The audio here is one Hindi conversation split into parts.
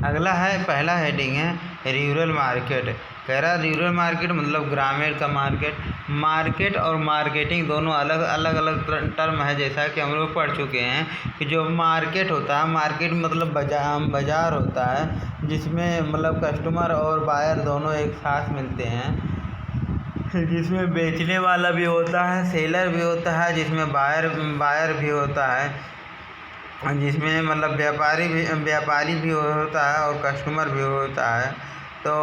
अगला है, पहला हेडिंग है रूरल मार्केट। कह रहा है रूरल मार्केट मतलब ग्रामीण का मार्केट। मार्केट और मार्केटिंग दोनों अलग अलग अलग टर्म है, जैसा कि हम लोग पढ़ चुके हैं कि जो मार्केट होता है, मार्केट मतलब बाजार होता है, जिसमें मतलब कस्टमर और बायर दोनों एक साथ मिलते हैं, जिसमें बेचने वाला भी होता है, सेलर भी होता है, जिसमें बायर भी होता है, जिसमें मतलब व्यापारी भी होता है और कस्टमर भी होता है। तो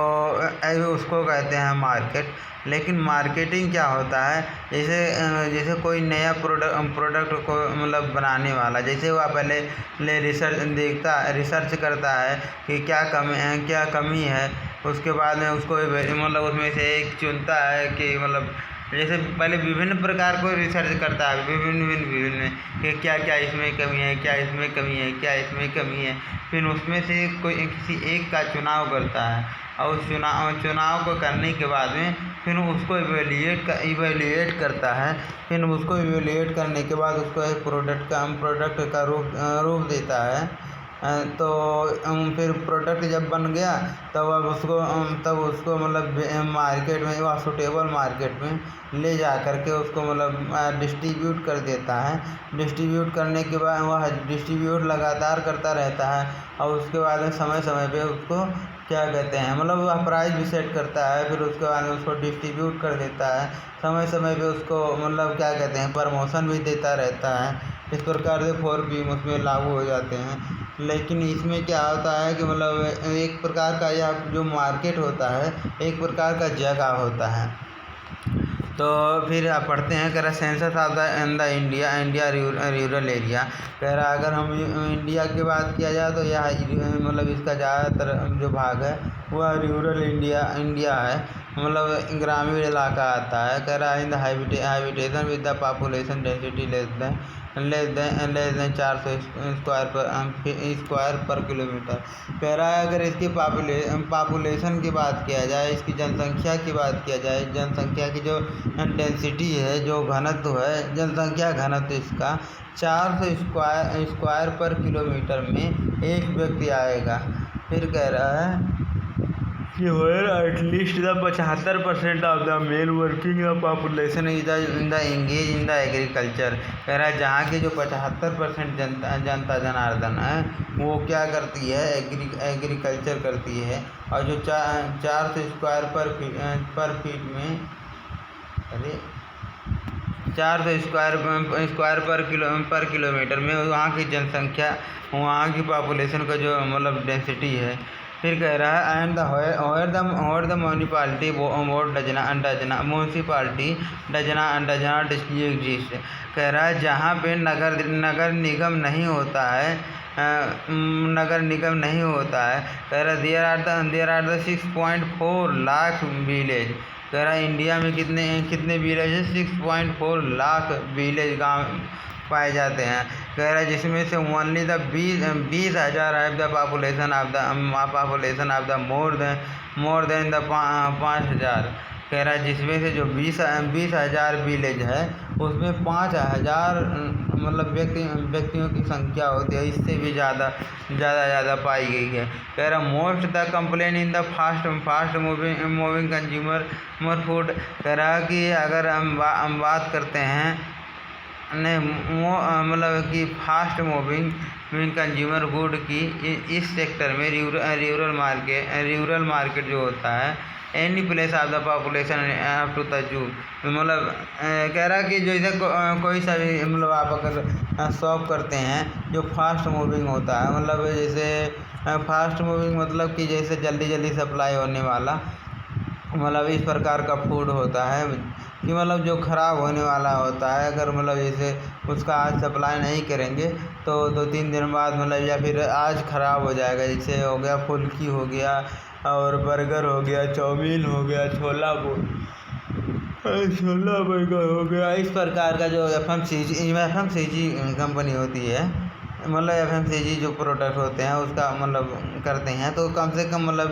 उसको कहते हैं मार्केट। लेकिन मार्केटिंग क्या होता है, जैसे कोई नया प्रोडक्ट को मतलब बनाने वाला, जैसे वह पहले रिसर्च करता है कि क्या कमी है, उसके बाद में उसको मतलब उसमें से एक चुनता है कि मतलब जैसे पहले विभिन्न प्रकार को रिसर्च करता है, विभिन्न कि क्या क्या इसमें कमी है, क्या इसमें कमी है, क्या इसमें कमी है। फिर उसमें से कोई किसी एक का चुनाव करता है, और उस चुनाव को करने के बाद में फिर उसको इवेल्युएट करता है। फिर उसको इवेल्युएट करने के बाद उसको एक प्रोडक्ट का रूप देता है। तो फिर प्रोडक्ट जब बन गया, तब उसको मतलब मार्केट में या सूटेबल मार्केट में ले जा कर के उसको मतलब डिस्ट्रीब्यूट कर देता है। डिस्ट्रीब्यूट करने के बाद वह डिस्ट्रीब्यूट लगातार करता रहता है, और उसके बाद में समय समय पे उसको क्या कहते हैं मतलब वह प्राइस भी सेट करता है। फिर उसके बाद में उसको डिस्ट्रीब्यूट कर देता है, समय समय पे उसको मतलब क्या कहते हैं प्रमोशन भी देता रहता है। इस प्रकार से 4P उसमें लागू हो जाते हैं। लेकिन इसमें क्या होता है कि मतलब एक प्रकार का यह जो मार्केट होता है, एक प्रकार का जगह होता है। तो फिर आप पढ़ते हैं, कह रहा census of the India rural area. कह रहा अगर हम इंडिया की बात किया जाए तो यह मतलब इसका ज़्यादातर जो भाग है वह रूरल इंडिया है, मतलब ग्रामीण इलाका आता है। कह रहा in the habitation with the population density less than 400 square पर किलोमीटर। कह रहा है अगर इसकी पॉपुलेशन की बात किया जाए, इसकी जनसंख्या की बात किया जाए, जनसंख्या की जो डेंसिटी है, जो घनत्व है, जनसंख्या घनत्व इसका 400 स्क्वायर पर किलोमीटर में एक व्यक्ति आएगा। फिर कह रहा है कि where at least the 75% of the male working population is in the engage in the agriculture। कह रहा है जहाँ की जो 75% जनता जनार्दन है वो क्या करती है, एग्रीकल्चर करती है। और जो 400 स्क्वायर पर फीट में 400 स्क्वायर पर किलोमीटर में वहाँ की जनसंख्या, वहाँ की पॉपुलेशन का जो मतलब डेंसिटी है। फिर कह रहा है and the municipality board doesn't district exist. कह रहा है जहाँ पे नगर निगम नहीं होता है, नगर निगम नहीं होता है। कह रहा there are the 6.4 lakh village. कह रहा है इंडिया में कितने विलेज है, 6.4 लाख विलेज गाँव पाए जाते हैं। कह रहा है जिसमें से ओनली द 20,000 है the population of the more than the 5,000। कह रहा है जिसमें से जो 20,000 विलेज है उसमें 5,000 मतलब व्यक्तियों की संख्या होती है, इससे भी ज़्यादा पाई गई है। कह रहा most the complain in the fast moving consumer food. कह रहा कि अगर हम बात करते हैं मतलब कि फास्ट मूविंग कंज्यूमर गुड की, इस सेक्टर में रूरल मार्केट जो होता है, any place of the population up to the zoo. मतलब कह रहा कि जो इधर कोई सा भी मतलब आप अगर शॉप करते हैं जो फास्ट मूविंग होता है, मतलब जैसे फास्ट मूविंग मतलब कि जैसे जल्दी सप्लाई होने वाला, मतलब इस प्रकार का फूड होता है कि मतलब जो ख़राब होने वाला होता है। अगर मतलब जैसे उसका आज सप्लाई नहीं करेंगे तो 2-3 दिन बाद मतलब या फिर आज ख़राब हो जाएगा। जैसे हो गया फुल्की हो गया, और बर्गर हो गया, चाउमीन हो गया, छोला बर्गर हो गया। इस प्रकार का जो FMCG कंपनी होती है, मतलब FMCG जो प्रोडक्ट होते हैं उसका मतलब करते हैं, तो कम से कम मतलब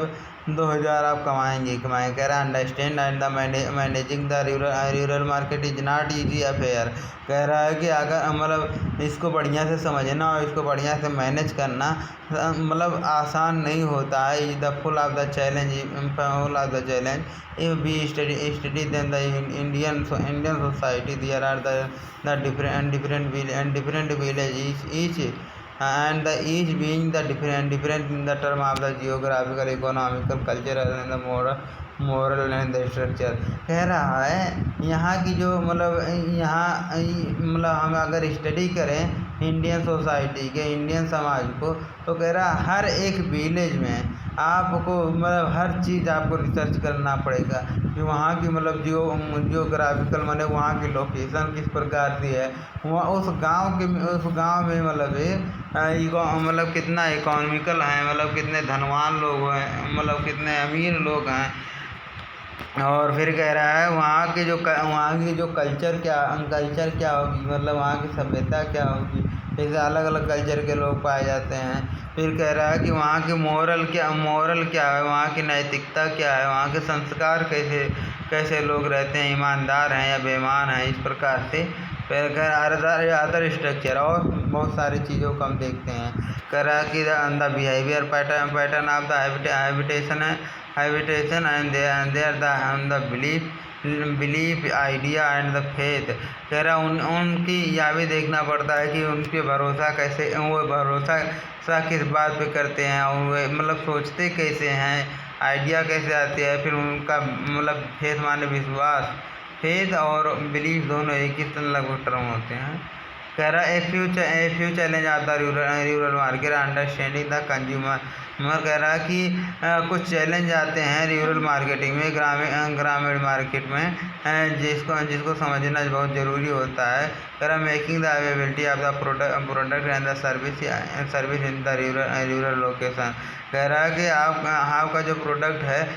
2000 आप कमाएंगे कमाएंगे। कह रहा understand and the managing the rural market is not easy affair. कह रहा है कि अगर मतलब इसको बढ़िया से समझना और इसको बढ़िया से मैनेज करना मतलब आसान नहीं होता है। Is the full of the challenge if we study then the Indian society there are the different village each and the each being the different in the term of the geographical, economical, cultural and the moral and the structure। कह रहा है यहाँ की जो मतलब यहाँ मतलब हम अगर स्टडी करें इंडियन सोसाइटी के इंडियन समाज को, तो कह रहा है हर एक विलेज में आपको मतलब हर चीज़ आपको रिसर्च करना पड़ेगा कि वहाँ की मतलब जियोग्राफिकल माने वहाँ की लोकेशन किस प्रकार की है, वहाँ उस गांव में मतलब कितना इकोनॉमिकल है, मतलब कितने धनवान लोग हैं, मतलब कितने अमीर लोग हैं। और फिर कह रहा है वहाँ की जो कल्चर क्या होगी, मतलब वहाँ की सभ्यता क्या होगी, जैसे अलग अलग कल्चर के लोग पाए जाते हैं। फिर कह रहा है कि वहाँ की मोरल क्या है, वहाँ की नैतिकता क्या है, वहाँ के संस्कार कैसे लोग रहते हैं, ईमानदार हैं या बेईमान हैं, इस प्रकार से। फिर कह रहा अदर स्ट्रक्चर और बहुत सारी चीज़ों को हम देखते हैं। कह रहा है कि the behaviour pattern of the habitation and their the belief idea and the faith. कह रहा उनकी यह भी देखना पड़ता है कि उनके भरोसा किस बात पे करते हैं और वे मतलब सोचते कैसे हैं, आइडिया कैसे आते हैं। फिर उनका मतलब फेथ माने विश्वास, फेथ और बिलीफ दोनों एक ही लगभग टर्म होते हैं। कह रहा ए फ्यू चैलेंज आता rural market understanding the consumer. कह रहा है कि कुछ चैलेंज आते हैं रूरल मार्केटिंग में, ग्रामीण मार्केट में, जिसको समझना बहुत ज़रूरी होता है। कह रहा making the availability of the product and the service in the rural location. कह रहा है कि आपका जो प्रोडक्ट है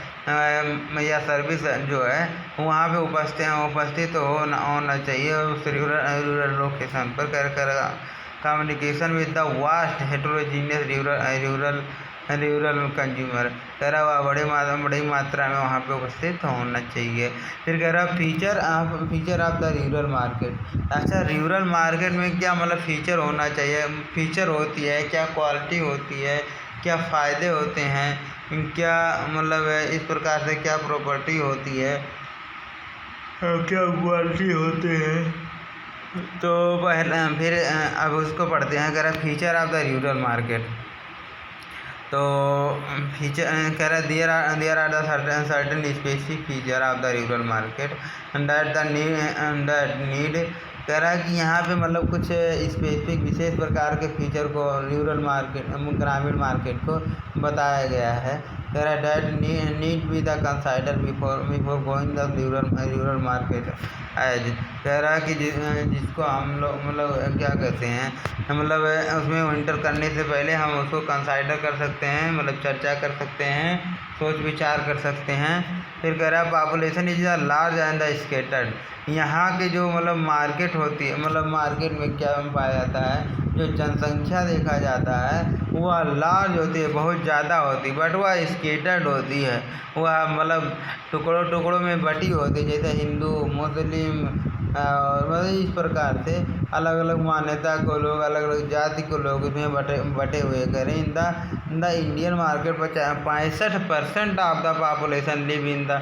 या सर्विस जो है वहाँ पे उपस्थित होना चाहिए उस रूरल लोकेशन पर। कर communication with the vast heterogeneous rural consumer. कह रहा वह बड़ी मात्रा में वहाँ पे उपस्थित होना चाहिए। फिर कह रहा feature of the rural market. अच्छा, रूरल मार्केट में क्या मतलब फीचर होना चाहिए, फीचर होती है क्या, क्वालिटी होती है क्या, फ़ायदे होते हैं क्या, मतलब इस प्रकार से क्या प्रॉपर्टी होती है, क्या क्वालिटी होते हैं। तो फिर अब उसको पढ़ते हैं। कह रहा feature of the rural market. तो फीचर कह रहा there are the certain specific feature of the rural market that need. कह रहा है कि यहाँ पे मतलब कुछ स्पेसिफिक विशेष प्रकार के फीचर को ग्रामीण मार्केट को बताया गया है। कह रहा है that need be the consider before going the rural market as. कह रहा है कि जिसको हम लोग मतलब क्या कहते हैं, मतलब उसमें इंटर करने से पहले हम उसको कंसाइडर कर सकते हैं, मतलब चर्चा कर सकते हैं, सोच विचार कर सकते हैं। फिर कह रहा है population is the large and the scattered. यहाँ के जो मतलब मार्केट होती है, मतलब मार्केट में क्या पाया जाता है, जो जनसंख्या देखा जाता है वह लार्ज होती है, बहुत ज़्यादा होती है, बट वह स्केटर्ड होती है, वह मतलब टुकड़ों में बटी होती है, जैसे हिंदू मुस्लिम और मतलब इस प्रकार से अलग अलग मान्यता को लोग, अलग अलग जाति को लोग इसमें बटे हुए करें। इन द इंडियन मार्केट पर 65% of the population live in the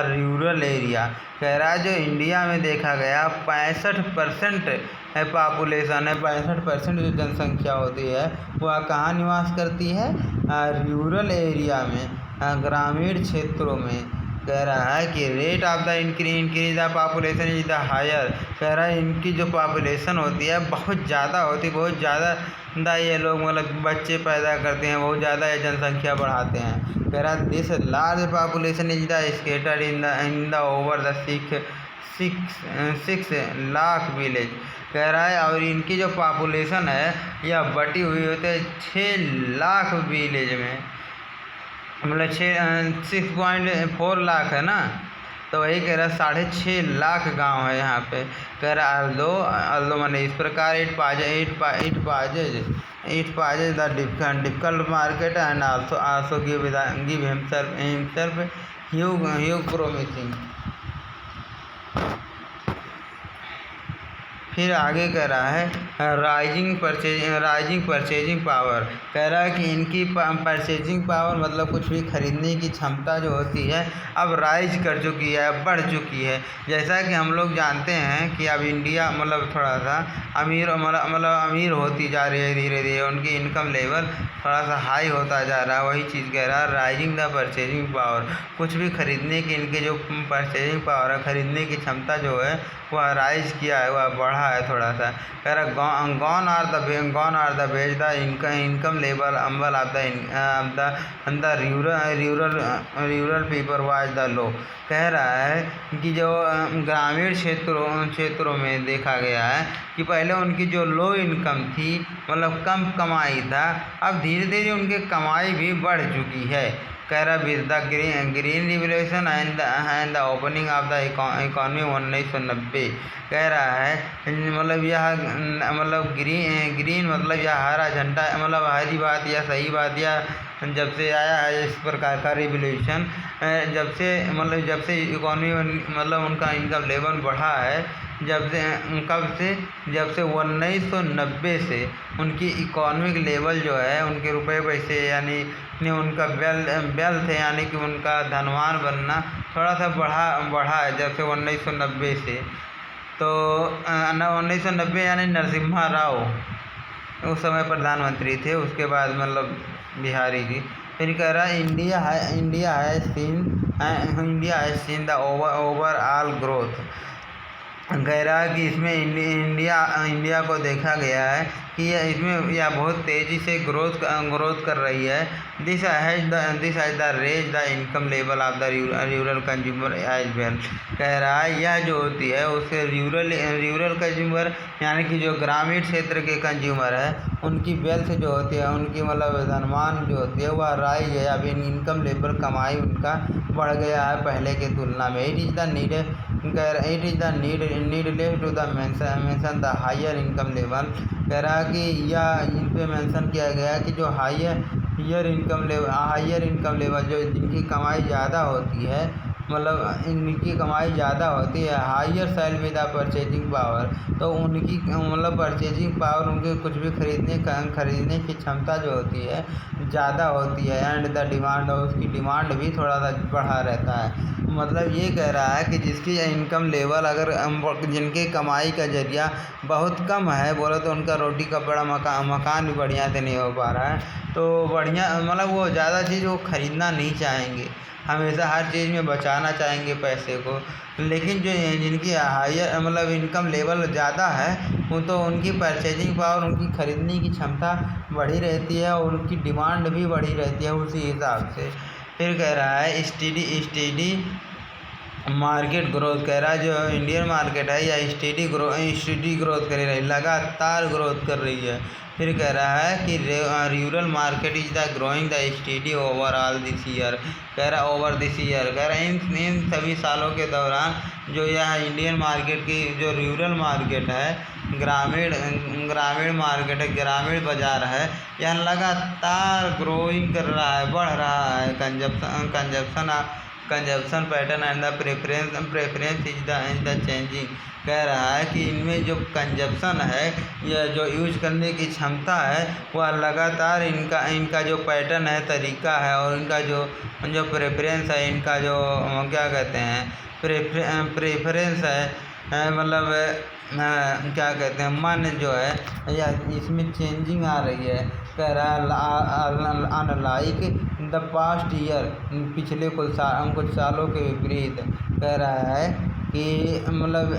rural area. कह रहा है जो इंडिया में देखा गया 65% है पॉपुलेशन है, 65% जो जनसंख्या होती है वह कहाँ निवास करती है, रूरल एरिया में, ग्रामीण क्षेत्रों में। कह रहा है कि rate of the increase the population is the higher. कह रहा है इनकी जो पॉपुलेशन होती है बहुत ज़्यादा होती है, बहुत ज़्यादा ये लोग मतलब बच्चे पैदा करते हैं, बहुत ज़्यादा ये जनसंख्या बढ़ाते हैं। कह रहा है this large population is the scattered in the over the 6 lakh village. कह रहा है और इनकी जो पॉपुलेशन है यह बटी हुई होती है 6 लाख विलेज में, मतलब 6.4 लाख है ना, तो वही कह रहा 6.5 लाख गांव है यहाँ पे। कह रहा अल्दो मैंने इस प्रकार it passes the difficult market and also give himself huge promising. फिर आगे कह रहा है राइजिंग परचेजिंग पावर। कह रहा है कि इनकी परचेजिंग पावर मतलब कुछ भी खरीदने की क्षमता जो होती है अब राइज कर चुकी है, अब बढ़ चुकी है। जैसा कि हम लोग जानते हैं कि अब इंडिया मतलब थोड़ा सा अमीर होती जा रही है धीरे धीरे, उनकी इनकम लेवल थोड़ा सा हाई होता जा रहा है। वही चीज़ कह रहा है राइजिंग द परचेजिंग पावर, कुछ भी खरीदने की इनके जो परचेजिंग पावर है, खरीदने की क्षमता जो है वह राइज किया है, वह बढ़ा है थोड़ा सा। कह रहा gone are the days the income level humble of the rural people was the low. कह रहा है कि जो ग्रामीण क्षेत्रों में देखा गया है कि पहले उनकी जो लो इनकम थी मतलब कम कमाई था, अब धीरे धीरे उनकी कमाई भी बढ़ चुकी है। कह रहा with the green revolution and the opening of the economy 1990। कह रहा है मतलब यह मतलब ग्रीन मतलब यह हरा झंडा मतलब हरी बात या सही बात या जब से आया है इस प्रकार का रिवोल्यूशन, जब से इकॉनमी मतलब उनका इनकम लेवल बढ़ा है, जब से 1990 से उनकी इकोनॉमिक लेवल जो है उनके रुपए पैसे यानी उनका वेल्थ यानी कि उनका धनवान बनना थोड़ा सा बढ़ा है जब से 1990 से। तो 1990 यानी नरसिम्हा राव उस समय प्रधानमंत्री थे, उसके बाद मतलब बिहारी जी। फिर कह रहा है India has seen the overall growth. कह रहा है कि इसमें इंडिया को देखा गया है कि यह बहुत तेज़ी से ग्रोथ कर रही है। This has the raise the income level of the rural consumer as well. कह रहा है यह जो होती है उससे रूरल कंज्यूमर यानी कि जो ग्रामीण क्षेत्र के कंज्यूमर है उनकी वेल्थ जो होती है, उनकी मतलब धनवान जो होती है वह राइज है, अभी इनकम लेवल कमाई उनका बढ़ गया है पहले के तुलना में। It is the needless to the mention the higher income level. कह रहा कि यह इन पे मेंशन किया गया है कि जो हायर इनकम लेवल जो जिनकी कमाई ज़्यादा होती है मतलब इनकी कमाई ज़्यादा होती है, higher salary the purchasing power, तो उनकी मतलब परचेजिंग पावर उनके कुछ भी खरीदने की क्षमता जो होती है ज़्यादा होती है। एंड द डिमांड और उसकी डिमांड भी थोड़ा सा बढ़ा रहता है। मतलब ये कह रहा है कि जिसकी इनकम लेवल अगर जिनके कमाई का जरिया बहुत कम है बोलो तो उनका रोटी कपड़ा मकान भी बढ़िया से नहीं हो पा रहा है, तो बढ़िया मतलब वो ज़्यादा चीज़ वो ख़रीदना नहीं चाहेंगे, हमेशा हर चीज़ में बचाना चाहेंगे पैसे को। लेकिन जो जिनकी हायर मतलब इनकम लेवल ज़्यादा है वो तो उनकी परचेजिंग पावर उनकी खरीदने की क्षमता बढ़ी रहती है और उनकी डिमांड भी बढ़ी रहती है उसी हिसाब से। फिर कह रहा है स्टेडी मार्केट ग्रोथ। कह रहा है जो इंडियन मार्केट है या स्टेडी ग्रोथ कर रही है, लगातार ग्रोथ कर रही है। फिर कह रहा है कि rural market is the growing the steady overall this year. कह रहा ओवर दिस ईयर, कह रहा है इन सभी सालों के दौरान जो यह इंडियन मार्केट की जो रूरल मार्केट है, ग्रामीण मार्केट है, ग्रामीण बाज़ार है, यह लगातार ग्रोइंग कर रहा है, बढ़ रहा है। Consumption pattern and the preference is the changing. कह रहा है कि इनमें जो कंजप्शन है या जो यूज करने की क्षमता है वह लगातार इनका जो पैटर्न है, तरीका है और इनका जो प्रेफरेंस है, इनका जो क्या कहते हैं प्रेफरेंस है मतलब क्या कहते हैं मन जो है या इसमें चेंजिंग आ रही है। कह रहा है अनलाइक द पास्ट ईयर, पिछले कुछ सालों के विपरीत। कह रहा है कि मतलब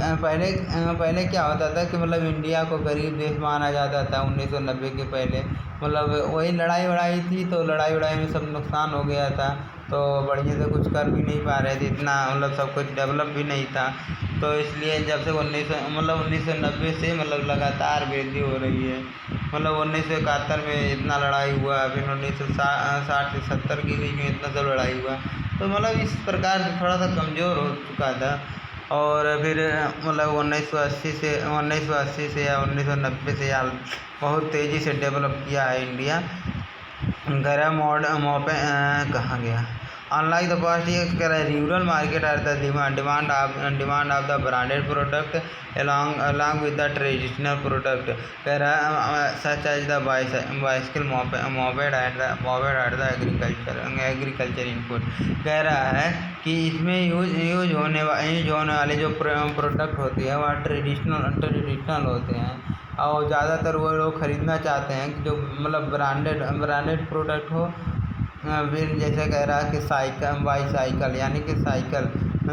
पहले क्या होता था कि मतलब इंडिया को गरीब देश माना जाता था 1990 के पहले, मतलब वही लड़ाई थी तो लड़ाई में सब नुकसान हो गया था, तो बढ़िया से कुछ कर भी नहीं पा रहे थे, इतना मतलब सब कुछ डेवलप भी नहीं था। तो इसलिए जब से 1990 से लगातार वृद्धि हो रही है। 1971 में इतना लड़ाई हुआ, फिर 1960 से 70 के बीच में इतना सब लड़ाई हुआ। तो इस प्रकार से थोड़ा सा कमज़ोर हो चुका था। और फिर 1980 से या 1990 से या बहुत तेज़ी से डेवलप किया है इंडिया। गया कहाँ गया अनलाइक द पास्ट ईयर्स कह रहा है rural market are the demand of the branded product along with the traditional product कह रहा है such as the bicycle moped at the agriculture input. कह रहा है कि इसमें यूज होने वाले जो प्रोडक्ट होते हैं वह ट्रेडिशनल होते हैं, और ज़्यादातर वो लोग ख़रीदना चाहते हैं कि जो ब्रांडेड प्रोडक्ट हो। फिर जैसे कह रहा है कि बाईसाइकिल यानी कि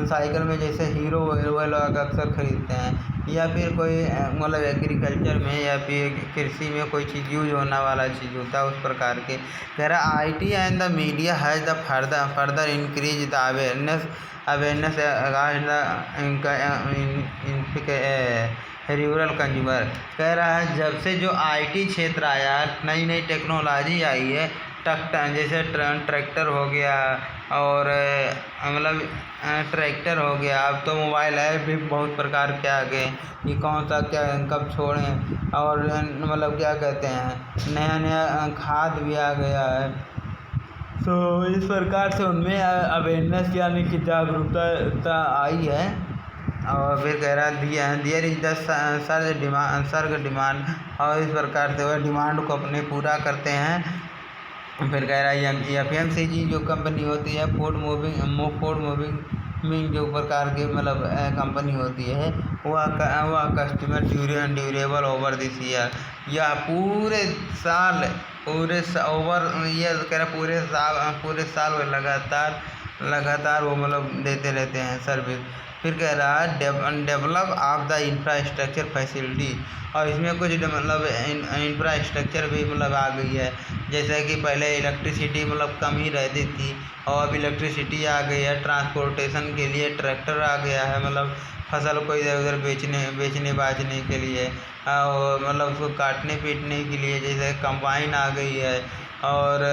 साइकिल में जैसे हीरो वो लोग अक्सर ख़रीदते हैं, या फिर कोई एग्रीकल्चर में या फिर कृषि में कोई चीज़ यूज होने वाला चीज़ होता है उस प्रकार के। कह रहा IT and the media has the further increase the awareness rural consumer. कह रहा है जब से जो IT क्षेत्र आया, नई टेक्नोलॉजी आई है, जैसे ट्रैक्टर हो गया, और ट्रैक्टर हो गया, अब तो मोबाइल ऐप भी बहुत प्रकार के आ गए कि कौन सा क्या कब छोड़ें, और क्या कहते हैं नया खाद भी आ गया है। तो इस प्रकार से उनमें अवेयरनेस यानी कि जागरूकता आई है। और फिर कह रहा है दियर इज द सर्ग डिमांड, और इस प्रकार से वह डिमांड को अपने पूरा करते हैं। फिर कह रहा है FMCG जो कंपनी होती है, फूड मूविंग जो प्रकार की कंपनी होती है, वह customer durable over this year, या पूरे साल पूरे साल वो लगातार वो देते रहते हैं सर्विस। फिर कह रहा है develop of the infrastructure facility, और इसमें कुछ इंफ्रास्ट्रक्चर भी आ गई है। जैसे कि पहले इलेक्ट्रिसिटी कम ही रहती थी, और अब इलेक्ट्रिसिटी आ गई है। ट्रांसपोर्टेशन के लिए ट्रैक्टर आ गया है, फसल को इधर उधर बेचने बाचने के लिए, और उसको काटने पीटने के लिए जैसे कंबाइन आ गई है। और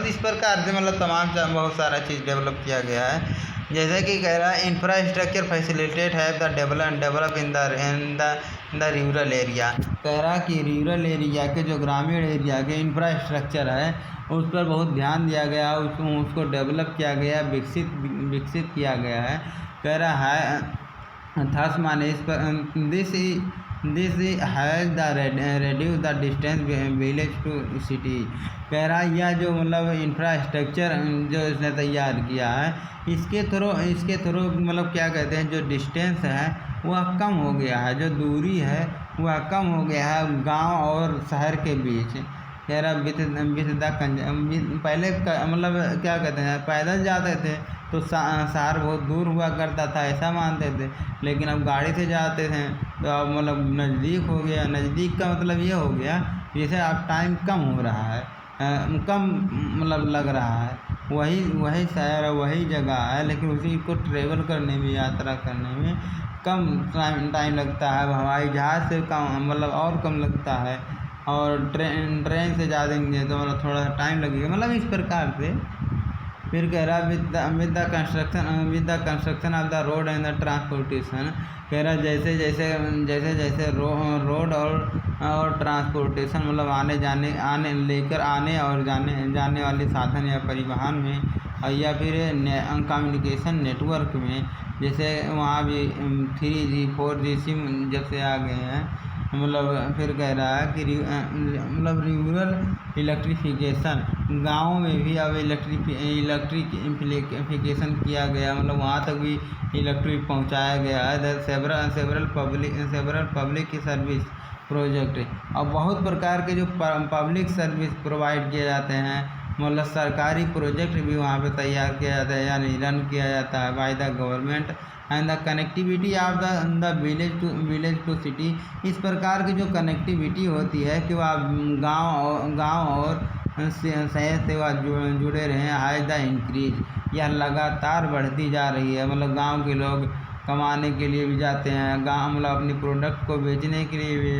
इस प्रकार से तमाम बहुत सारा चीज़ डेवलप किया गया है। जैसे कि कह रहा है इंफ्रास्ट्रक्चर फैसिलिटेट है the develop in the rural area. कह रहा कि रूरल एरिया के जो ग्रामीण एरिया के इंफ्रास्ट्रक्चर है उस पर बहुत ध्यान दिया गया, उसको डेवलप किया गया, विकसित किया गया है। कह रहा है थस माने इस पर this has the reduce the distance village to city. कह रहा है यह जो इंफ्रास्ट्रक्चर जो इसने तैयार किया है, इसके थ्रू क्या कहते हैं, जो डिस्टेंस है वह कम हो गया है, जो दूरी है वह कम हो गया है गांव और शहर के बीच। कह रहा पहले क्या कहते हैं, पैदल जाते थे तो शहर बहुत दूर हुआ करता था, ऐसा मानते थे। लेकिन अब गाड़ी से जाते थे तो अब नज़दीक हो गया। नज़दीक का ये हो गया जैसे अब टाइम कम हो रहा है, कम लग रहा है, वही शहर है, वही जगह है, लेकिन उसी को ट्रेवल करने में, यात्रा करने में कम टाइम लगता है। हवाई जहाज़ से कम और कम लगता है, और ट्रेन से जा देंगे तो थोड़ा टाइम लगेगा, इस प्रकार से। फिर कह रहा with the construction of the road and the transportation. कह रहा जैसे रोड और ट्रांसपोर्टेशन आने और जाने वाले साधन या परिवहन में, या फिर कम्युनिकेशन नेटवर्क में, जैसे वहाँ भी 3G 4G सिम जब से आ गए हैं। फिर कह रहा है कि रूरल इलेक्ट्रिफिकेशन, गाँव में भी अब इलेक्ट्रिफिकेशन किया गया, वहाँ तक भी इलेक्ट्रिक पहुँचाया गया है। सेवरल पब्लिक सर्विस प्रोजेक्ट, और बहुत प्रकार के जो पब्लिक सर्विस प्रोवाइड किए जाते हैं, सरकारी प्रोजेक्ट भी वहाँ पे तैयार किया जाता है, यानी रन किया जाता है by the government. And the connectivity of the village to city. इस प्रकार की जो कनेक्टिविटी होती है कि वह गांव सेहत सेवा जुड़े रहे हैं। हाई द इंक्रीज, यह लगातार बढ़ती जा रही है। मतलब गांव के लोग कमाने के लिए भी जाते हैं, गांव मतलब अपनी प्रोडक्ट को बेचने के लिए भी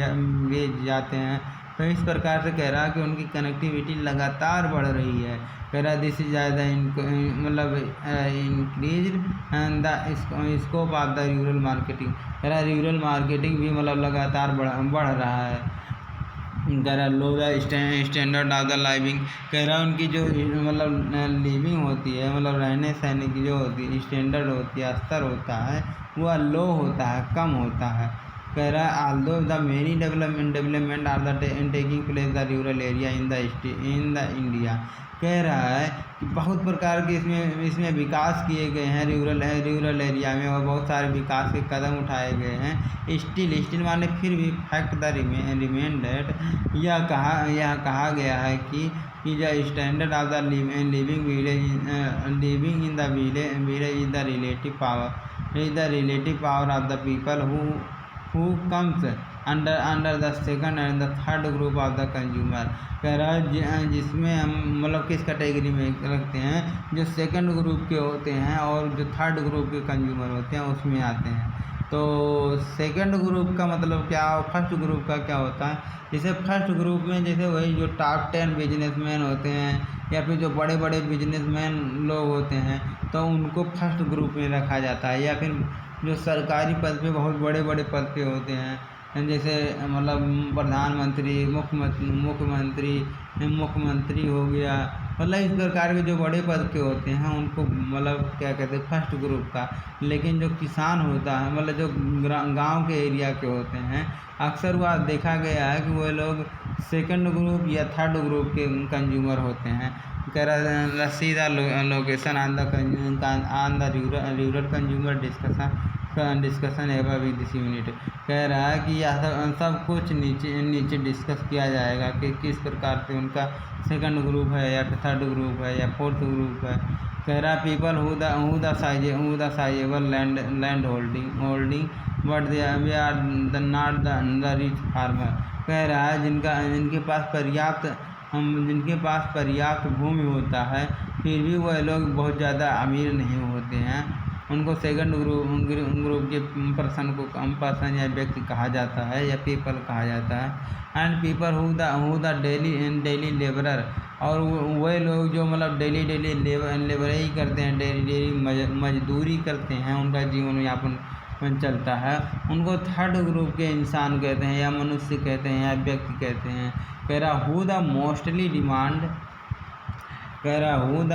जाते हैं। तो इस प्रकार से कह रहा कि उनकी कनेक्टिविटी लगातार बढ़ रही है। कह रहा दिस इज ज़्यादा मतलब increase the scope of the rural marketing. कह रहा रूरल मार्केटिंग भी मतलब लगातार बढ़ रहा है। कह रहा low the standard of the living. कह रहा उनकी जो मतलब लिविंग होती है, मतलब रहने सहने की जो होती है स्टैंडर्ड होती है, स्तर होता है, वह लो होता है, कम होता है। कह रहा है although the many development are the taking place the rural area in the India. कह रहा है कि बहुत प्रकार के इसमें विकास किए गए हैं रूरल एरिया में, और बहुत सारे विकास के कदम उठाए गए हैं। स्टिल माने फिर भी फैक्ट द रिमेन डेट, यह कहा गया है कि the standard of the living in the village is the relative power of the people who comes under the second and the third group of the consumer। कह रहा है जिसमें हम मतलब किस कैटेगरी में रखते हैं, जो सेकंड ग्रुप के होते हैं और जो थर्ड ग्रुप के कंज्यूमर होते हैं उसमें आते हैं। तो सेकंड ग्रुप का मतलब क्या, फर्स्ट ग्रुप का क्या होता है। जैसे फर्स्ट ग्रुप में जैसे वही जो टॉप 10 बिजनेसमैन होते हैं या फिर जो बड़े बड़े बिजनेसमैन लोग होते हैं, तो उनको फर्स्ट ग्रुप में रखा जाता है। या फिर जो सरकारी पद पे बहुत बड़े बड़े पद पे होते हैं, जैसे मतलब प्रधानमंत्री, मुख्यमंत्री हो गया, मतलब इस प्रकार के जो बड़े पद के होते हैं उनको मतलब क्या कहते हैं फर्स्ट ग्रुप का। लेकिन जो किसान होता है मतलब जो गांव के एरिया के होते हैं, अक्सर वह देखा गया है कि वो लोग सेकंड ग्रुप या थर्ड ग्रुप के कंज्यूमर होते हैं। कह रहा सीधा location on the rural consumer discussion एवं विद दिस यूनिट। कह रहा है कि यह सब कुछ नीचे डिस्कस किया जाएगा कि किस प्रकार से उनका सेकंड ग्रुप है या थर्ड ग्रुप है या फोर्थ ग्रुप है। कह रहा people who the sizeable land holding but they are not the rich farmer. कह रहा है जिनके पास पर्याप्त भूमि होता है फिर भी वह लोग बहुत ज़्यादा अमीर नहीं होते हैं। उनको सेकंड ग्रुप के पर्सन या व्यक्ति कहा जाता है या पीपल कहा जाता है। And people who the daily labourer, और वह लोग जो मतलब डेली लेबर ही करते हैं, डेली मजदूरी करते हैं, उनका जीवन यापन चलता है, उनको थर्ड ग्रुप के इंसान कहते हैं या मनुष्य कहते हैं या व्यक्ति कहते हैं। कह रहा हु द मोस्टली डिमांड, कह रहा हु द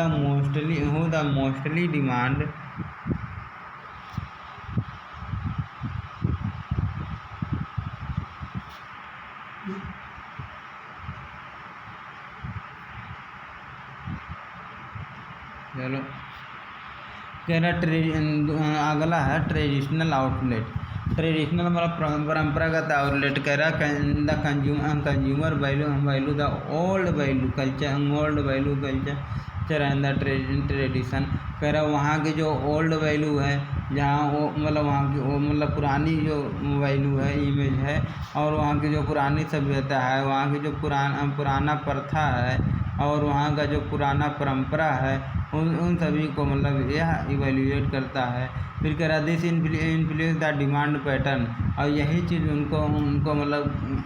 मोस्टली डिमांड चलो। कह रहा अगला है ट्रेडिशनल आउटलेट। ट्रेडिशनल मतलब परंपरागत आउटलेट। कह रहा the consumer value the old value culture and the tradition. कह रहा वहाँ की जो ओल्ड वैल्यू है, जहाँ वो मतलब वहाँ की वो मतलब पुरानी जो वैल्यू है, इमेज है, और वहाँ की जो पुरानी सभ्यता है, वहाँ की जो पुराना प्रथा है और वहाँ का जो पुराना परंपरा है, उन सभी को मतलब यह इवेल्युएट करता है। फिर कह रहा this influence the demand pattern, और यही चीज़ उनको मतलब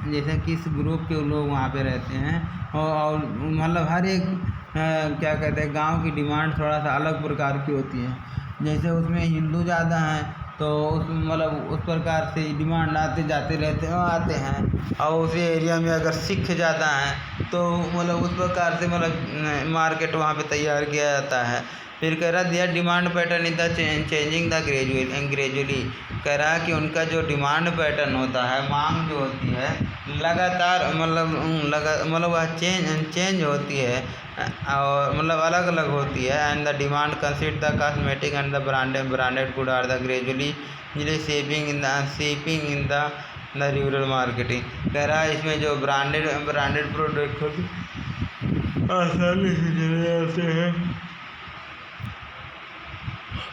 जैसे किस ग्रुप के लोग वहाँ पे रहते हैं, और मतलब हर एक क्या कहते हैं गांव की डिमांड थोड़ा सा अलग प्रकार की होती है। जैसे उसमें हिंदू ज़्यादा हैं तो उस मतलब उस प्रकार से डिमांड आते हैं, और उसी एरिया में अगर सिख ज़्यादा हैं तो मतलब उस प्रकार से मतलब मार्केट वहाँ पे तैयार किया जाता है। फिर कह रहा दिया demand pattern is the changing the gradually. कह रहा कि उनका जो डिमांड पैटर्न होता है, मांग जो होती है लगातार मतलब वह चेंज होती है और मतलब अलग अलग होती है। And the demand consist the cosmetic and the branded good are the gradually shaping in the rural marketing. कह रहा है इसमें जो ब्रांडेड प्रोडक्ट होती आसानी से चले जाते हैं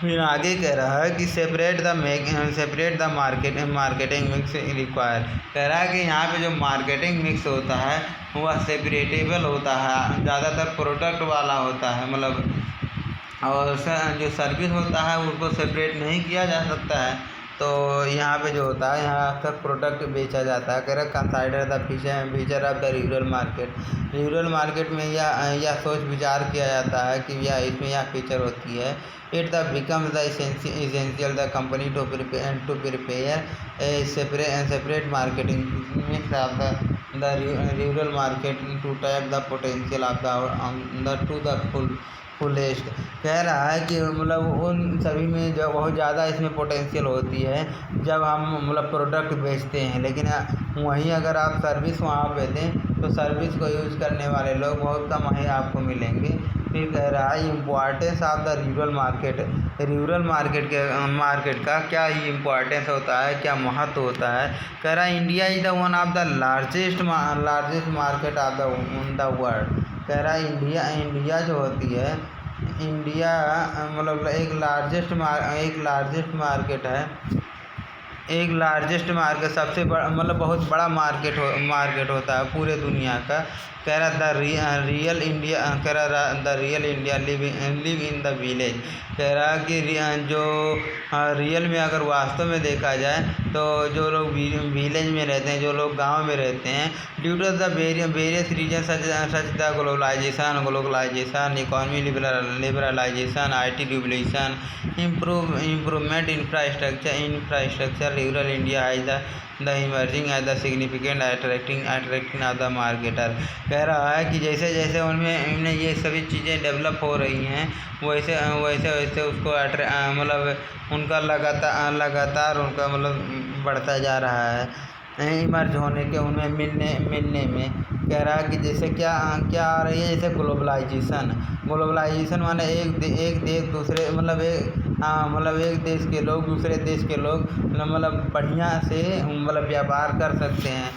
फिर आगे कह रहा है कि separate the marketing mix require. कह रहा है कि यहाँ पे जो मार्केटिंग मिक्स होता है वह सेपरेटेबल होता है, ज़्यादातर प्रोडक्ट वाला होता है, मतलब और जो सर्विस होता है उसको सेपरेट नहीं किया जा सकता है। तो यहाँ पे जो होता है, यहाँ अक्सर प्रोडक्ट बेचा जाता है। कह रहा consider the feature of the rural market. Rural market में यह सोच विचार किया जाता है कि इसमें यह फीचर होती है। It the becomes the essential the company to prepare a separate marketing mix of the rural market to tap the potential of the to the fullest. कह रहा है कि मतलब उन सभी में जो बहुत ज़्यादा इसमें पोटेंशियल होती है जब हम मतलब प्रोडक्ट बेचते हैं, लेकिन वहीं अगर आप सर्विस वहाँ पे दें तो सर्विस को यूज़ करने वाले लोग बहुत कम ही आपको मिलेंगे। फिर कह रहा है importance of the rural market. Rural market का क्या ही इम्पोर्टेंस होता है, क्या महत्व होता है। कह रहा है India is the one of the largest market of the world. कह रहा है इंडिया जो होती है, इंडिया मतलब एक लार्जेस्ट मार्केट है, एक लार्जेस्ट मार्केट सबसे बड़ा मतलब बहुत बड़ा मार्केट होता है पूरे दुनिया का। कह रहा the real India live in the village. कह रहा कि जो रियल में अगर वास्तव में देखा जाए तो जो लोग विलेज में रहते हैं, जो लोग गांव में रहते हैं, due to the various reason such the globalisation, economy liberalisation, IT revolution, improvement infrastructure, rural India as the emerging as the significant attracting of the marketer. कह रहा है कि जैसे जैसे उनमें ये सभी चीज़ें डेवलप हो रही हैं वैसे वैसे उसको मतलब उनका लगातार उनका मतलब बढ़ता जा रहा है इमर्ज होने के, उनमें मिलने में। कह रहा है कि जैसे क्या आ रही है, जैसे ग्लोबलाइजेशन माने एक देश दूसरे मतलब एक देश के लोग दूसरे देश के लोग मतलब बढ़िया से मतलब व्यापार कर सकते हैं।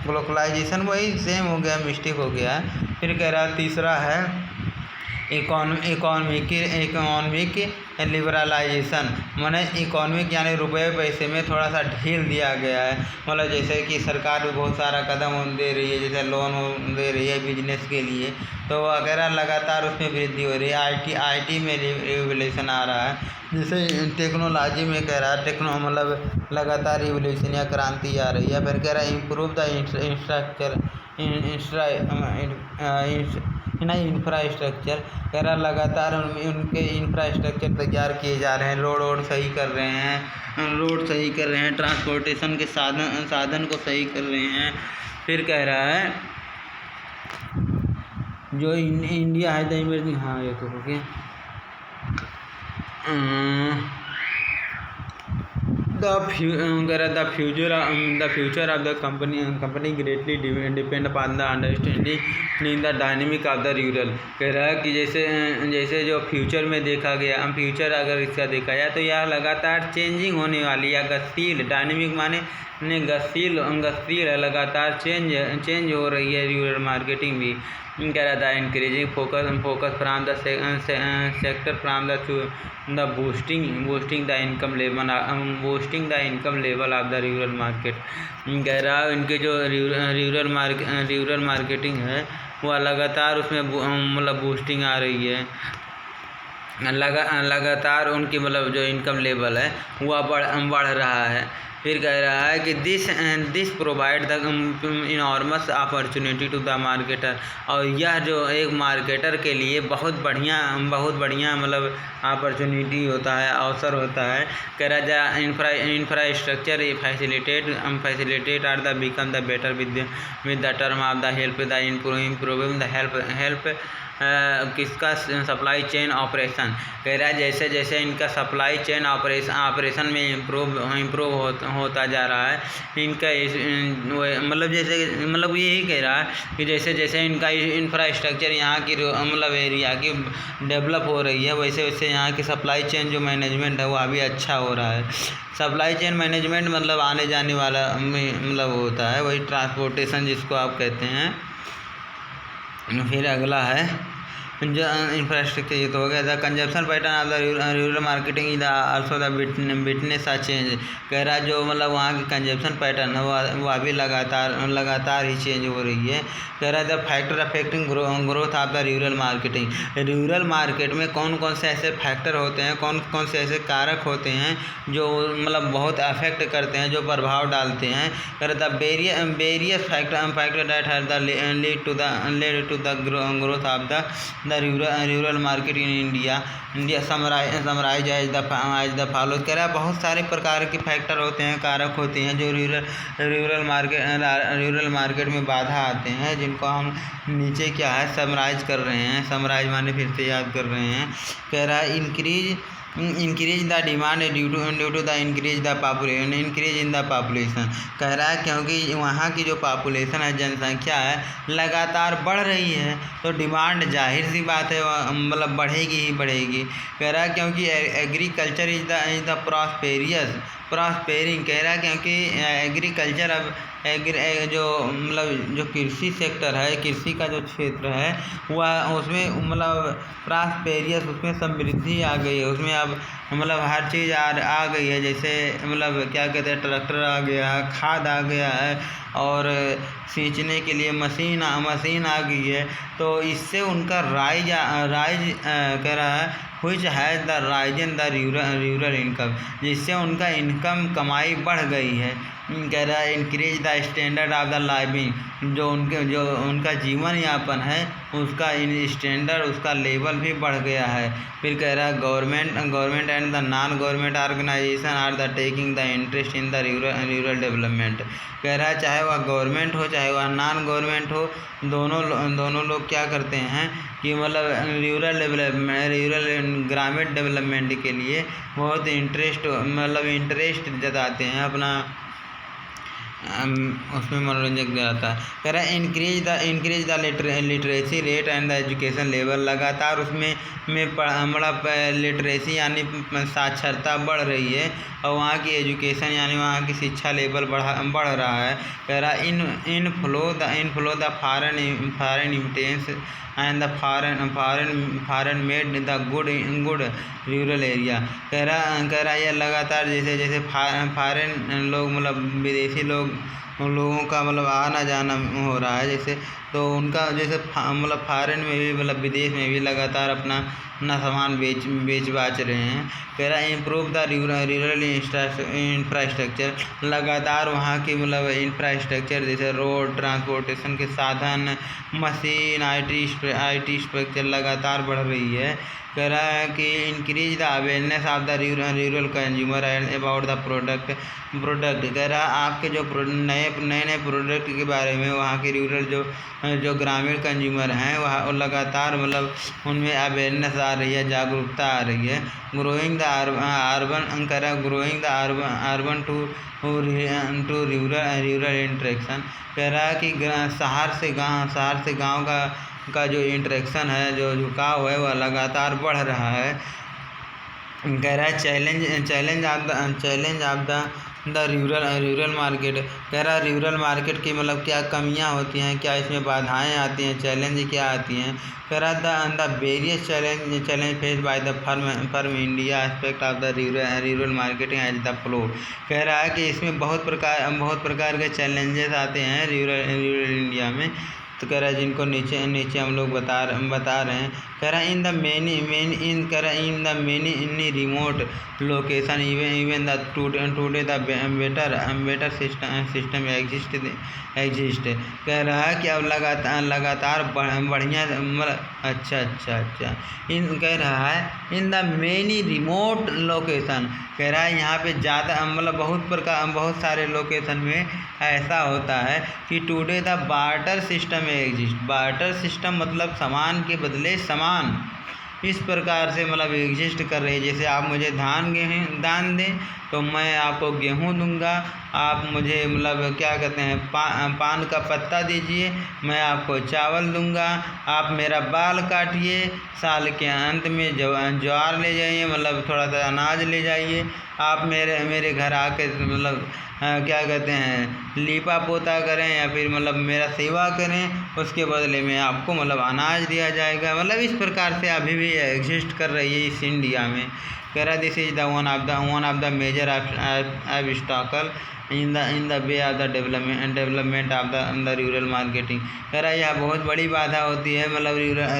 ग्लोबलाइजेशन वही सेम हो गया, मिस्टेक हो गया। फिर कह रहा तीसरा है इकोनॉमिक लिबरलाइजेशन, माने इकोनॉमिक यानी रुपये पैसे में थोड़ा सा ढील दिया गया है। मतलब जैसे कि सरकार भी बहुत सारा कदम दे रही है, जैसे लोन दे रही है बिजनेस के लिए, तो वगैरह लगातार उसमें वृद्धि हो रही है। IT में रिवोल्यूशन आ रहा है, जैसे टेक्नोलॉजी में कह रहा है मतलब लगातार रिवोल्यूशन या क्रांति आ रही है। फिर कह रहा है इम्प्रूव द इंफ्रास्ट्रक्चर। कह रहा लगातार उनके इंफ्रास्ट्रक्चर तैयार किए जा रहे हैं, रोड सही कर रहे हैं, ट्रांसपोर्टेशन के साधन को सही कर रहे हैं। फिर कह रहा है जो इंडिया है द इमर्जिंग, हाँ ये तो हो गया। The future of the company greatly depend upon the understanding in the dynamic of the rural. कह रहा है कि जैसे जो फ्यूचर में देखा गया, फ्यूचर अगर इसका देखा जाए तो यह लगातार चेंजिंग होने वाली या गतिशील, डायनेमिक माने गतिशील है, लगातार चेंज हो रही है रूरल मार्केटिंग भी। कह रहा था increasing focus from the sector from the boosting the income level of the rural market. कह रहा है इनके जो रूरल मार्केटिंग है वह लगातार उसमें मतलब बूस्टिंग आ रही है, लगातार उनकी मतलब जो इनकम लेवल है वह बढ़ रहा है। फिर कह रहा है कि this provide the enormous opportunity to the marketer, और यह जो एक मार्केटर के लिए बहुत बढ़िया मतलब अपॉर्चुनिटी होता है, अवसर होता है। कह रहा है infrastructure facilitate are the become the better with the term of the help the improving the help किसका सप्लाई चेन ऑपरेशन। कह रहा है जैसे जैसे इनका सप्लाई चेन ऑपरेशन में इम्प्रूव होता जा रहा है, इनका मतलब जैसे मतलब यही कह रहा है कि जैसे जैसे इनका इंफ्रास्ट्रक्चर यहाँ की मतलब एरिया की डेवलप हो रही है, वैसे वैसे यहाँ की सप्लाई चेन जो मैनेजमेंट है वो अभी अच्छा हो रहा है। सप्लाई चेन मैनेजमेंट मतलब आने जाने वाला मतलब होता है, वही ट्रांसपोर्टेशन जिसको आप कहते हैं। फिर अगला है इंफ्रास्ट्रक्चर ये तो हो गया। The consumption pattern of the rural marketing is also the witness a change. कह रहा है जो मतलब वहाँ की कंजप्शन पैटर्न है वो अभी लगातार ही चेंज हो रही है। कह रहा है the factor affecting growth of the rural marketing. Rural market में कौन कौन से ऐसे फैक्टर होते हैं, कौन कौन से ऐसे कारक होते हैं जो मतलब बहुत अफेक्ट करते हैं, जो प्रभाव डालते हैं। कह रहा था various factor that have the lead to the growth of the rural market in India summarise as the follow. कह रहा है बहुत सारे प्रकार के फैक्टर होते हैं, कारक होते हैं जो रूरल मार्केट में बाधा आते हैं, जिनको हम नीचे क्या है समराइज कर रहे हैं। समराइज माने फिर से याद कर रहे हैं। कह रहा है increase the demand due to the increase in the population. कह रहा है क्योंकि वहाँ की जो पॉपुलेशन है, जनसंख्या है, लगातार बढ़ रही है, तो डिमांड जाहिर सी बात है मतलब बढ़ेगी ही बढ़ेगी। कह रहा है क्योंकि एग्रीकल्चर इज द प्रॉस्पेरिंग। कह रहा है क्योंकि एग्रीकल्चर अब जो मतलब जो कृषि सेक्टर है, कृषि का जो क्षेत्र है वह उसमें मतलब प्रॉस्पेरियस, उसमें समृद्धि आ गई है, उसमें अब मतलब हर चीज़ आ गई है। जैसे मतलब क्या कहते हैं, ट्रैक्टर आ गया है, खाद आ गया है और सींचने के लिए मशीन आ गई है। तो इससे उनका राइज कह रहा है which has the rise in the rural income, जिससे उनका इनकम कमाई बढ़ गई है। कह रहा है increase the standard of the living, जो उनका जीवन यापन है उसका स्टैंडर्ड, उसका लेवल भी बढ़ गया है। फिर कह रहा है government and the non government organisation are the taking the interest in the rural development. कह रहा है चाहे वह गवर्नमेंट हो चाहे वह नॉन गवर्नमेंट हो, दोनों लोग क्या करते हैं कि मतलब ग्रामीण डेवलपमेंट के लिए बहुत इंटरेस्ट जताते हैं, अपना उसमें मनोरंजन जाता है। कह रहा है increase the literacy rate and the education level. लगातार उसमें मतलब लिटरेसी यानी साक्षरता बढ़ रही है और वहाँ की एजुकेशन यानी वहाँ की शिक्षा लेवल बढ़ रहा है। कह रहा है inflow the foreign immittance and the foreign made the good rural area. कह रहा है ये लगातार जैसे फॉरेन लोग मतलब विदेशी लोगों का मतलब आना जाना हो रहा है, जैसे तो उनका जैसे मतलब फॉरेन में भी मतलब विदेश में भी लगातार अपना सामान बेच बाच रहे हैं। कह रहा है इम्प्रूव द रूरल इंफ्रास्ट्रक्चर। लगातार वहाँ की मतलब इंफ्रास्ट्रक्चर जैसे रोड, ट्रांसपोर्टेशन के साधन, मशीन, IT स्ट्रक्चर लगातार बढ़ रही है। कह रहा है कि increase the awareness of the rural consumer and about the product. कह रहा है आपके जो नए प्रोडक्ट के बारे में वहाँ के रूरल जो ग्रामीण कंज्यूमर हैं वह लगातार मतलब उनमें अवेयरनेस आ रही है, जागरूकता आ रही है। Growing the urban. कह रहा है growing the urban to rural interaction. कह रहा है कि शहर से गाँव का जो इंटरेक्शन है, जो झुकाव है वह लगातार बढ़ रहा है। कह रहा है challenge of the rural market. कह रहा है रूरल मार्केट की मतलब क्या कमियां होती हैं, क्या इसमें बाधाएं आती हैं, चैलेंज क्या आती हैं। कह रहा है the various challenge face by the firm India aspect of the rural marketing as the flow. कह रहा है कि इसमें बहुत प्रकार के चैलेंजेस आते हैं रूरल इंडिया में। तो कह रहा है जिनको नीचे हम लोग बता रहे हैं। कह रहा है in the many remote location even the today the better system exist. कह रहा है कि अब लगातार बढ़िया मतलब अच्छा कह रहा है in the many remote location. कह रहा है यहाँ पे ज़्यादा मतलब बहुत सारे लोकेशन में ऐसा होता है कि today the barter system exist. Barter system मतलब सामान के बदले सामान इस प्रकार से मतलब एग्जिस्ट कर रही है। जैसे आप मुझे दान दें तो मैं आपको गेहूँ दूंगा आप मुझे मतलब क्या कहते हैं पान का पत्ता दीजिए, मैं आपको चावल दूंगा। आप मेरा बाल काटिए, साल के अंत में ज्वार ले जाइए, मतलब थोड़ा सा अनाज ले जाइए। आप मेरे घर आके मतलब क्या कहते हैं लीपा पोता करें या फिर मतलब मेरा सेवा करें, उसके बदले में आपको मतलब अनाज दिया जाएगा। मतलब इस प्रकार से अभी भी एग्जिस्ट कर रही है इस इंडिया में। कह रहा this is the one of the major obstacle in the way of the development of the rural marketing. कह रहा है यह बहुत बड़ी बाधा होती है मतलब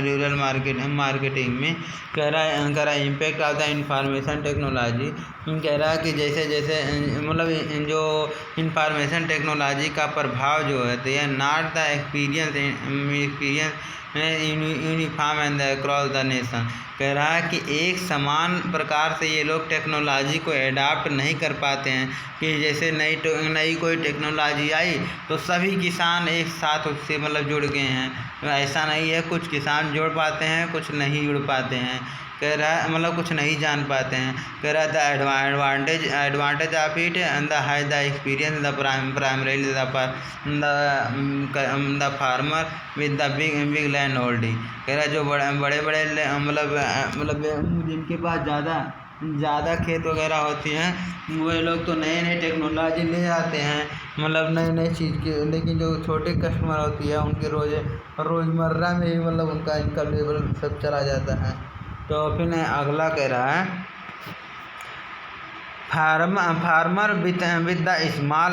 रूरल मार्केटिंग में। कह रहा है impact of the information technology. कह रहा है कि जैसे जैसे मतलब जो इंफॉर्मेशन टेक्नोलॉजी का प्रभाव जो है तो यह not the experience uniform and across the nation. कह रहा है कि एक समान प्रकार से ये लोग टेक्नोलॉजी को एडाप्ट नहीं कर पाते हैं कि जैसे नई कोई टेक्नोलॉजी आई तो सभी किसान एक साथ उससे मतलब जुड़ गए हैं। ऐसा नहीं है, कुछ किसान जुड़ पाते हैं, कुछ नहीं जुड़ पाते हैं। कह रहा है मतलब कुछ नहीं जान पाते हैं। कह रहा है the advantage of it and the high the experience the primary the farmer with the big land holding. कह रहा है जो बड़े बड़े मतलब जिनके पास ज़्यादा खेत वगैरह होती हैं वे लोग तो नए नए टेक्नोलॉजी ले आते हैं, मतलब नए चीज़ के। लेकिन जो छोटे कस्टमर होती है उनके रोज़मर्रा में ही मतलब उनका इनकम लेवल सब चला जाता है। तो फिर अगला कह रहा है farmer with the small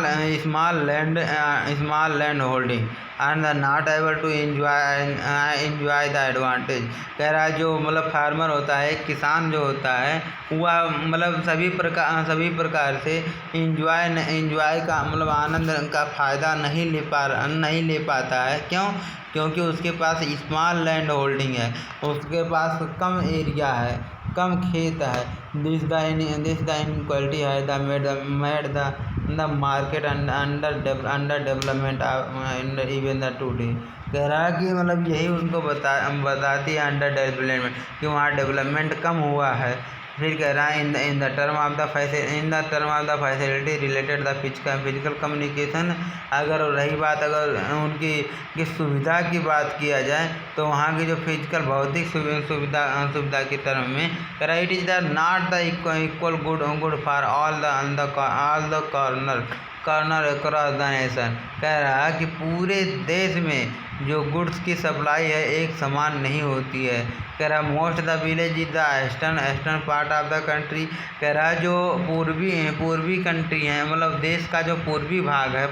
land holding and not able to enjoy the advantage. कह रहा है जो मतलब फार्मर होता है, किसान जो होता है, वह मतलब सभी प्रकार से इंजॉय का मतलब आनंद का फ़ायदा नहीं ले पाता है। क्यों? क्योंकि उसके पास स्मॉल लैंड होल्डिंग है, उसके पास कम एरिया है, कम खेत है। दिस द इनक्वालिटी है the made the market under development even the today. कह रहा है कि मतलब यही उनको बताती है अंडर डेवलपमेंट कि वहाँ डेवलपमेंट कम हुआ है। फिर कह रहा है in the term of the facility related the physical communication. अगर रही बात उनकी सुविधा की बात किया जाए तो वहाँ की जो फिजिकल भौतिक सुविधा के टर्म में कह रहा है it is the not the equal good for all the corner across the nation. कह रहा है कि पूरे देश में जो गुड्स की सप्लाई है एक समान नहीं होती है। कह रहा most the village is the eastern part of the country. कह रहा जो पूर्वी कंट्री है, मतलब देश का जो पूर्वी भाग है,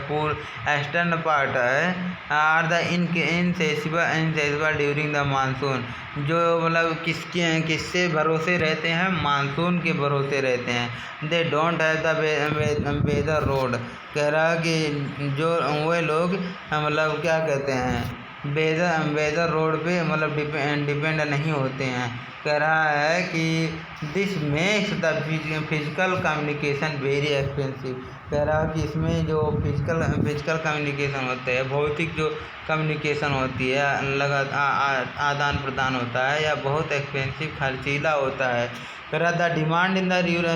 ईस्टर्न पार्ट है, are the inaccessible during the monsoon. जो मतलब किससे भरोसे रहते हैं? मानसून के भरोसे रहते हैं। They don't have the weather road. कह रहा कि जो वे लोग मतलब क्या कहते हैं वेदर रोड पे मतलब डिपेंड नहीं होते हैं। कह रहा है कि this makes the physical communication very expensive. कह रहा कि इसमें जो फिजिकल कम्युनिकेशन होते हैं, भौतिक जो कम्युनिकेशन होती है, लगातार आदान प्रदान होता है, या बहुत एक्सपेंसिव खर्चीला होता है। कह रहा the demand in the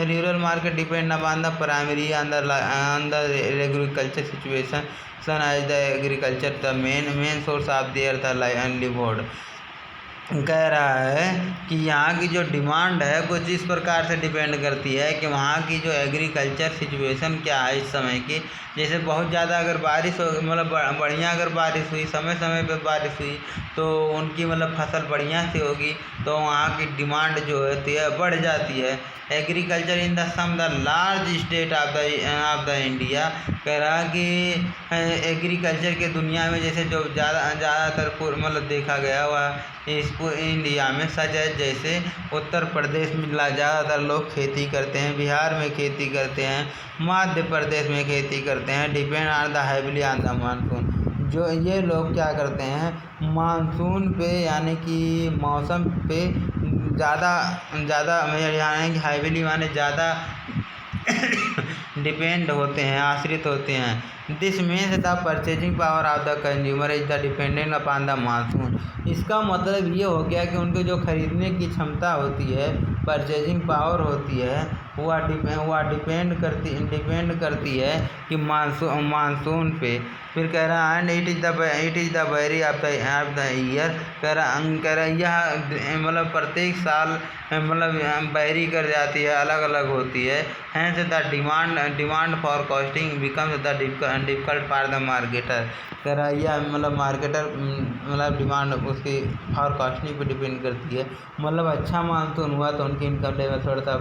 rural market depend upon the primary on the agriculture situation since as the agriculture the main source of their the livelihood. कह रहा है कि यहाँ की जो डिमांड है कुछ इस प्रकार से डिपेंड करती है कि वहाँ की जो एग्रीकल्चर सिचुएशन क्या है इस समय की। जैसे बहुत ज़्यादा अगर बारिश हो, मतलब बढ़िया अगर बारिश हुई, समय पर बारिश हुई, तो उनकी मतलब फसल बढ़िया से होगी, तो वहाँ की डिमांड जो होती है बढ़ जाती है। Agriculture in the some the large state of the India. कह रहा कि एग्रीकल्चर के दुनिया में जैसे जो ज़्यादातर मतलब देखा गया हुआ इसको इंडिया में सच है, जैसे उत्तर प्रदेश में ज़्यादातर लोग खेती करते हैं, बिहार में खेती करते हैं, मध्य प्रदेश में खेती करते हैं। Depend on the heavily on the monsoon. जो ये लोग क्या करते हैं मानसून पे यानी कि मौसम पे ज़्यादा यानी कि हैविली माने ज़्यादा डिपेंड होते हैं, आश्रित होते हैं। This means the purchasing power of the consumer is the dependent upon the monsoon. इसका मतलब ये हो गया कि उनकी जो खरीदने की क्षमता होती है, परचेजिंग पावर होती है, वह डिपेंड करती है कि मानसून पे। फिर कह रहा and it is the very of the year. कह रहा यह मतलब प्रत्येक साल मतलब वेरी कर जाती है, अलग अलग होती है। Hence the demand for costing becomes the difficult for the marketer. कह रहा यह मतलब मार्केटर मतलब डिमांड उसकी फॉर कॉस्टिंग पे डिपेंड करती है। मतलब अच्छा मानसून हुआ तो उनकी इनकम लेवल थोड़ा सा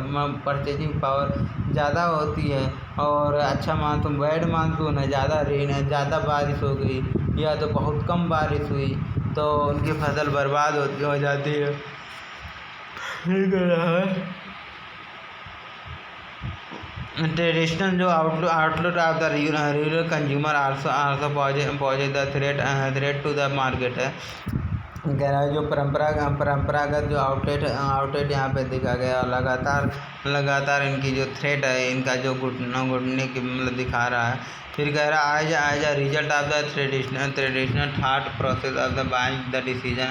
परचेजिंग पावर ज़्यादा होती है, और अच्छा मानसून बैड मानसून है, ज़्यादा रेन है, ज़्यादा बारिश हो गई या तो बहुत कम बारिश हुई तो उनकी फसल बर्बाद हो जाती है। ट्रेडिशनल जो outlook of the rural consumer also poses the threat to the market है। कह रहा है जो परंपरागत जो आउटलेट यहाँ पे देखा गया, लगातार इनकी जो थ्रेट है, इनका जो घुटने की मतलब दिखा रहा है। फिर कह रहा है as a result of the traditional thought process of the buying the decision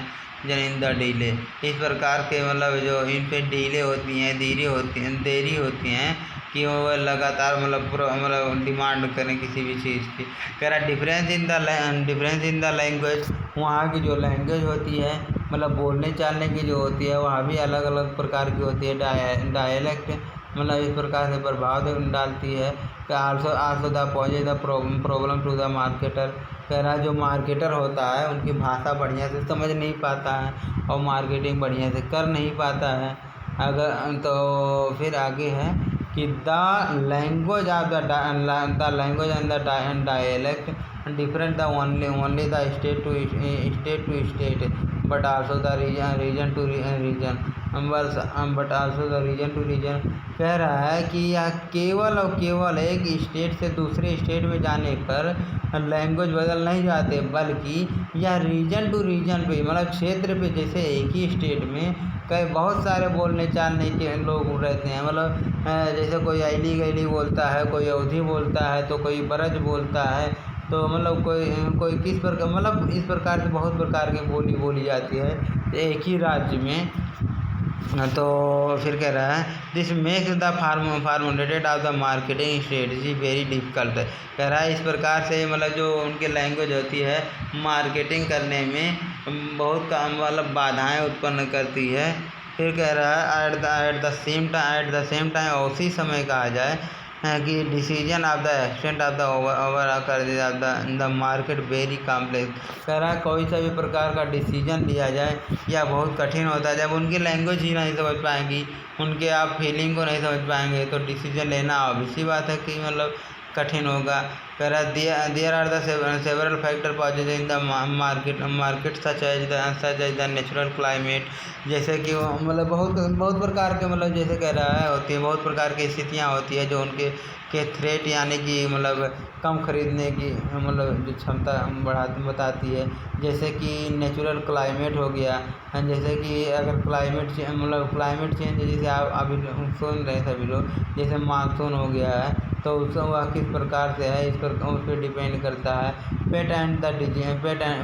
in the delay. इस प्रकार के मतलब जो इन पे डिले होती हैं, देरी होती हैं कि वो लगातार मतलब डिमांड करें किसी भी चीज़ की। कह रहा डिफरेंस इन द लैंग्वेज। वहाँ की जो लैंग्वेज होती है मतलब बोलने चालने की जो होती है वहाँ भी अलग अलग प्रकार की होती है। डायलेक्ट मतलब इस प्रकार से प्रभाव डालती है। Also the poses the problem to the marketer. कह रहा जो मार्केटर होता है उनकी भाषा बढ़िया से समझ नहीं पाता है और मार्केटिंग बढ़िया से कर नहीं पाता है। अगर तो फिर आगे है कि the language of the language and the dialect different the only the state to state but also the region to region but also the region to region. कह रहा है कि यह केवल एक स्टेट से दूसरे स्टेट में जाने पर लैंग्वेज बदल नहीं जाते, बल्कि यह रीजन टू रीजन पे मतलब क्षेत्र पे, जैसे एक ही स्टेट में कई बहुत सारे बोलने चालने के लोग रहते हैं। मतलब जैसे कोई ऐली गैली बोलता है, कोई अवधी बोलता है, तो कोई ब्रज बोलता है, तो मतलब कोई किस प्रकार मतलब इस प्रकार से बहुत प्रकार की बोली जाती है एक ही राज्य में। तो फिर कह रहा है this makes the formulated of the marketing strategy very difficult. कह रहा है इस प्रकार से मतलब जो उनकी लैंग्वेज होती है मार्केटिंग करने में बहुत कम मतलब बाधाएं उत्पन्न करती है। फिर कह रहा है एट द सेम टाइम उसी समय कहा जाए कि decision of the extent of the over of the market very complex. कह रहा है कोई सा भी प्रकार का डिसीजन लिया जाए या बहुत कठिन होता है। जब उनकी लैंग्वेज ही नहीं समझ पाएंगी, उनके आप फीलिंग को नहीं समझ पाएंगे तो डिसीजन लेना ऑब्वियस बात है कि मतलब कठिन होगा। कह रहा there are the several factor positive in the market such as the natural climate. जैसे कि मतलब बहुत प्रकार के मतलब जैसे कह रहा है होती है बहुत प्रकार की स्थितियाँ होती है जो उनके थ्रेट यानी कि मतलब कम खरीदने की मतलब जो क्षमता बताती है। जैसे कि नेचुरल क्लाइमेट हो गया, जैसे कि अगर क्लाइमेट चेंज जैसे आप अभी सुन रहे हैं सभी लोग, जैसे मानसून हो गया है तो उसका वह किस प्रकार से है उस पर डिपेंड करता है।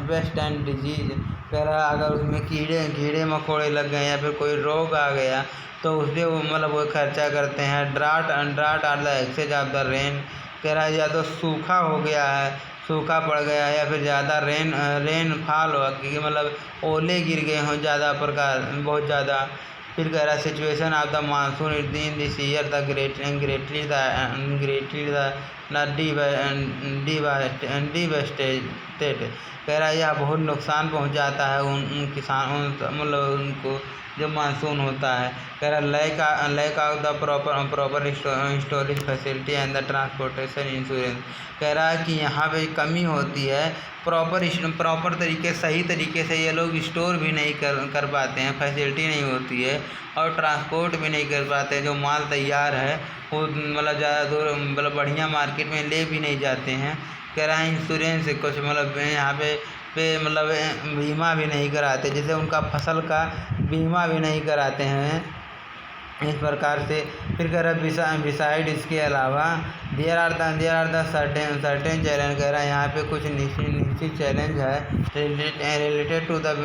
Paste and disease. कह रहा अगर उसमें कीड़े मकोड़े लग गए या फिर कोई रोग आ गया तो उससे वो मतलब वो खर्चा करते हैं। Drought are the excess of the rain. कह रहा है या तो सूखा हो गया है, सूखा पड़ गया है, या फिर ज़्यादा रेनफॉल हुआ क्योंकि मतलब ओले गिर गए हों ज़्यादा प्रकार बहुत ज़्यादा। फिर कह रहा situation of the monsoon in this year the greatly devastated. कह रहा है यह बहुत नुकसान पहुंचाता है उन किसानों मतलब उनको जब मानसून होता है। कह रहा lack of the proper storage facility and the transportation insurance. कह रहा है कि यहाँ पे कमी होती है प्रॉपर तरीके सही तरीके से ये लोग स्टोर भी नहीं कर पाते हैं, फैसिलिटी नहीं होती है और ट्रांसपोर्ट भी नहीं कर पाते। जो माल तैयार है वो मतलब ज़्यादा दूर मतलब बढ़िया मार्केट में ले भी नहीं जाते हैं। कह रहा है इंश्योरेंस कुछ मतलब यहाँ पे मतलब बीमा भी नहीं कराते, जैसे उनका फसल का बीमा भी नहीं कराते हैं। इस प्रकार से फिर कह रहा है बिसाइड इसके अलावा there are the certain challenge. कह रहा है यहाँ पे कुछ निश्चित चैलेंज है related to the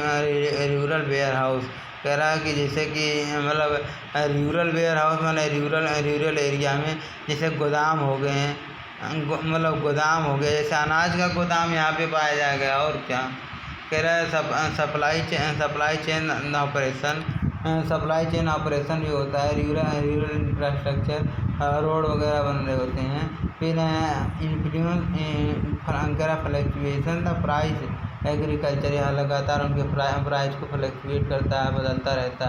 rural warehouse. कह रहा है कि जैसे कि मतलब रूरल वेयर हाउस मतलब रूरल एरिया में जैसे गोदाम हो गए हैं, मतलब गोदाम हो गए, जैसे अनाज का गोदाम यहाँ पे पाया जाएगा। और क्या कह रहा है सप्लाई चेन ऑपरेशन भी होता है। रूरल इंफ्रास्ट्रक्चर रोड वगैरह बन रहे होते हैं। फिर influence fluctuation the price agriculture, यहाँ लगातार उनके प्राइस को फ्लक्चुएट करता है, बदलता रहता है।